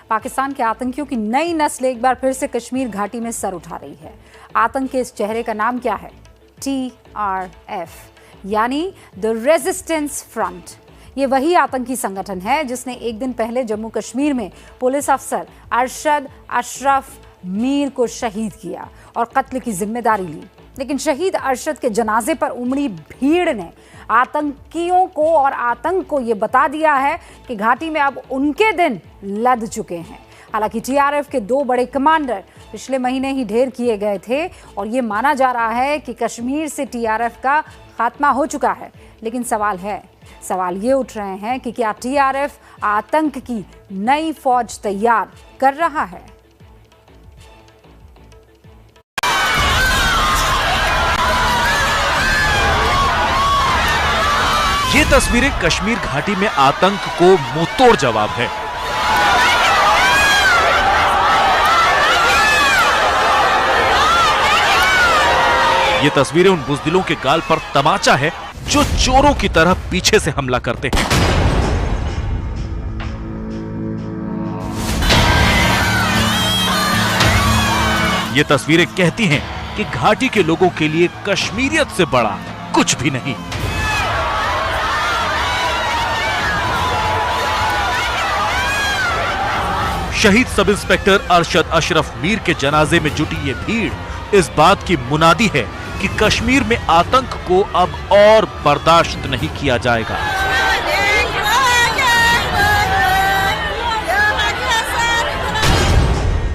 पाकिस्तान के आतंकियों की नई नस्ल एक बार फिर से कश्मीर घाटी में सर उठा रही है। आतंक के इस चेहरे का नाम क्या है? TRF, यानी द रेजिस्टेंस फ्रंट। ये वही आतंकी संगठन है जिसने एक दिन पहले जम्मू कश्मीर में पुलिस अफसर अरशद अशरफ मीर को शहीद किया और कत्ल की जिम्मेदारी ली। लेकिन शहीद अरशद के जनाजे पर उमड़ी भीड़ ने आतंकियों को और आतंक को ये बता दिया है कि घाटी में अब उनके दिन लद चुके हैं। हालांकि TRF के 2 बड़े कमांडर पिछले महीने ही ढेर किए गए थे और ये माना जा रहा है कि कश्मीर से TRF का खात्मा हो चुका है। लेकिन सवाल ये उठ रहे हैं कि क्या TRF आतंक की नई फौज तैयार कर रहा है? ये तस्वीरें कश्मीर घाटी में आतंक को मुंहतोड़ जवाब है। ये तस्वीरें उन बुज़दिलों के गाल पर तमाचा है जो चोरों की तरह पीछे से हमला करते हैं। ये तस्वीरें कहती हैं कि घाटी के लोगों के लिए कश्मीरियत से बड़ा कुछ भी नहीं। शहीद सब इंस्पेक्टर अरशद अशरफ मीर के जनाजे में जुटी ये भीड़ इस बात की मुनादी है कि कश्मीर में आतंक को अब और बर्दाश्त नहीं किया जाएगा।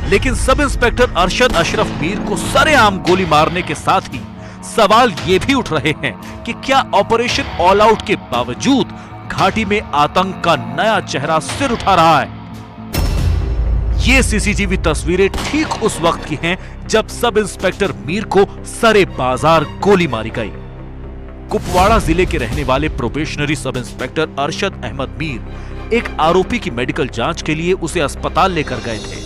लेकिन सब इंस्पेक्टर अरशद अशरफ मीर को सरेआम गोली मारने के साथ ही सवाल ये भी उठ रहे हैं कि क्या ऑपरेशन ऑल आउट के बावजूद घाटी में आतंक का नया चेहरा सिर उठा रहा है। ये सीसीटीवी तस्वीरें ठीक उस वक्त की हैं जब सब इंस्पेक्टर मीर को सरे बाजार गोली मारी गई। कुपवाड़ा जिले के रहने वाले probationary sub inspector Arshad Ahmad Mir एक आरोपी की मेडिकल जांच के लिए उसे अस्पताल लेकर गए थे।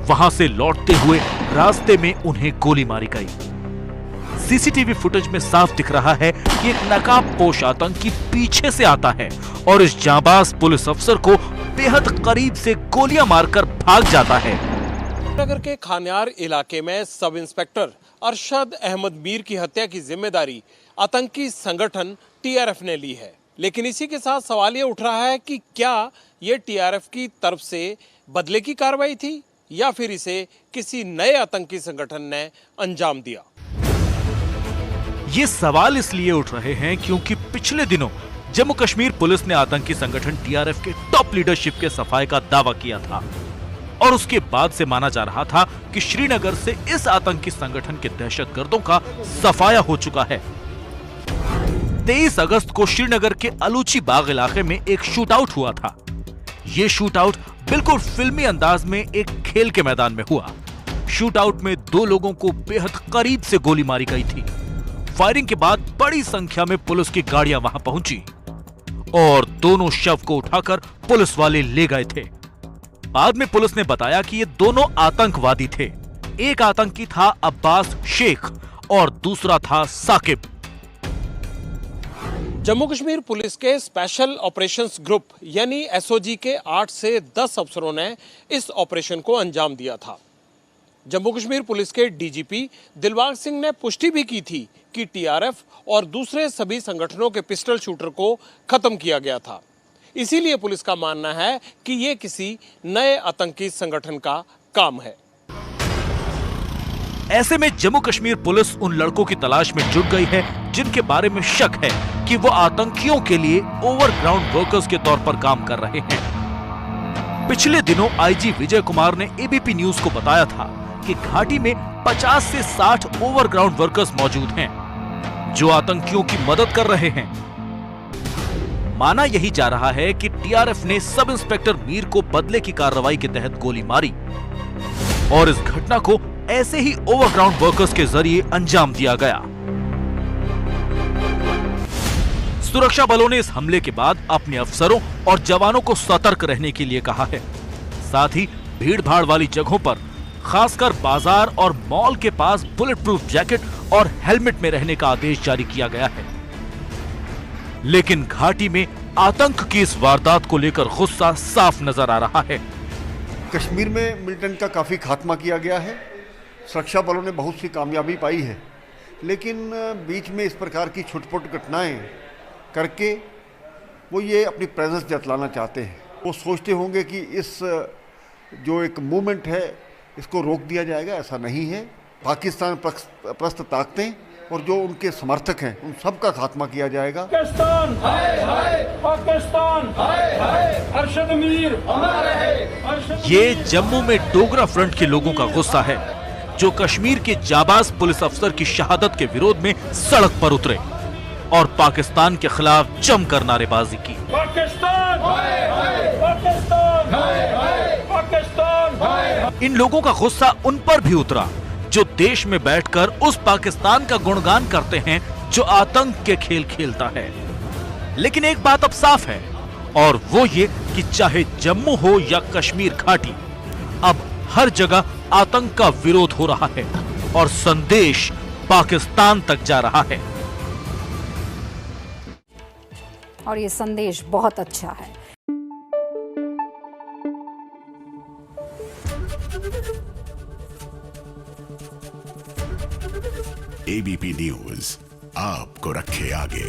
वहां से लौटते हुए रास्ते में उन्हें गोली मारी गई। सीसीटीवी फुटेज में साफ दिख रहा है कि एक नकाबपोश आतंकी पीछे से आता है और इस जांबाज पुलिस अफसर को बेहद करीब से गोलियां मारकर भाग जाता है। नगर के खान्यार इलाके में सब इंस्पेक्टर अरशद अहमद मीर की हत्या की जिम्मेदारी आतंकी संगठन TRF ने ली है। लेकिन इसी के साथ सवाल ये उठ रहा है कि क्या ये TRF की तरफ से बदले की कार्रवाई थी या फिर इसे किसी नए आतंकी संगठन ने अंजाम दिया। ये सवाल इसलिए उठ रहे हैं क्योंकि पिछले दिनों जम्मू कश्मीर पुलिस ने आतंकी संगठन TRF के टॉप लीडरशिप के सफाए का दावा किया था और उसके बाद से माना जा रहा था कि श्रीनगर से इस आतंकी संगठन के दहशतगर्दों का सफाया हो चुका है। 23 अगस्त को श्रीनगर के अलूची बाग इलाके में एक शूट आउट हुआ था। ये शूट आउट बिल्कुल फिल्मी अंदाज में एक खेल के मैदान में हुआ। शूट आउट में 2 लोगों को बेहद करीब से गोली मारी गई थी। फायरिंग के बाद बड़ी संख्या में पुलिस की गाड़ियां वहां पहुंची और दोनों शव को उठाकर पुलिस वाले ले गए थे। बाद में पुलिस ने बताया कि ये दोनों आतंकवादी थे। एक आतंकी था अब्बास शेख और दूसरा था साकिब। जम्मू कश्मीर पुलिस के स्पेशल ऑपरेशंस ग्रुप यानी SOG के 8 से 10 अफसरों ने इस ऑपरेशन को अंजाम दिया था। जम्मू कश्मीर पुलिस के DGP दिलबाग सिंह ने पुष्टि भी की थी कि TRF और दूसरे सभी संगठनों के पिस्टल शूटर को खत्म किया गया था। इसीलिए पुलिस का मानना है कि ये किसी नए आतंकी संगठन का काम है। ऐसे में जम्मू कश्मीर पुलिस उन लड़कों की तलाश में जुट गई है जिनके बारे में शक है कि वो आतंकियों के लिए ओवरग्राउंड वर्कर्स के तौर पर काम कर रहे हैं। पिछले दिनों IG विजय कुमार ने ABP न्यूज को बताया था कि घाटी में 50 से 60 ओवरग्राउंड वर्कर्स मौजूद हैं जो आतंकियों की मदद कर रहे हैं। माना यही जा रहा है कि TRF ने सब इंस्पेक्टर मीर को बदले की कार्रवाई के तहत गोली मारी और इस घटना को ऐसे ही ओवरग्राउंड वर्कर्स के जरिए अंजाम दिया गया। सुरक्षा बलों ने इस हमले के बाद अपने अफसरों और जवानों को सतर्क रहने के लिए कहा है। साथ ही भीड़ भाड़ वाली जगहों पर खासकर बाजार और मॉल के पास बुलेट प्रूफ जैकेट और हेलमेट में रहने का आदेश जारी किया गया है। लेकिन घाटी में आतंक की इस वारदात को लेकर गुस्सा साफ नजर आ रहा है। कश्मीर में मिलिटेंट का काफ़ी खात्मा किया गया है, सुरक्षा बलों ने बहुत सी कामयाबी पाई है, लेकिन बीच में इस प्रकार की छुटपुट घटनाएं करके वो ये अपनी प्रेजेंस जतलाना चाहते हैं। वो सोचते होंगे कि इस जो एक मूवमेंट है इसको रोक दिया जाएगा, ऐसा नहीं है। पाकिस्तान प्रस्त ताकतें और जो उनके समर्थक हैं उन सब का खात्मा किया जाएगा। पाकिस्तान हाय हाय, पाकिस्तान हाय हाय, अरशद मीर हमारा है। ये जम्मू में डोगरा फ्रंट के लोगों का गुस्सा है जो कश्मीर के जाबाज पुलिस अफसर की शहादत के विरोध में सड़क पर उतरे और पाकिस्तान के खिलाफ जमकर नारेबाजी की। पाकिस्तान हाय हाय, पाकिस्तान हाय हाय, पाकिस्तान हाय हाय। इन लोगों का गुस्सा उन पर भी उतरा जो देश में बैठकर उस पाकिस्तान का गुणगान करते हैं जो आतंक के खेल खेलता है। लेकिन एक बात अब साफ है और वो ये कि चाहे जम्मू हो या कश्मीर घाटी, अब हर जगह आतंक का विरोध हो रहा है और संदेश पाकिस्तान तक जा रहा है। और ये संदेश बहुत अच्छा है। एबीपी न्यूज आपको रखे आगे।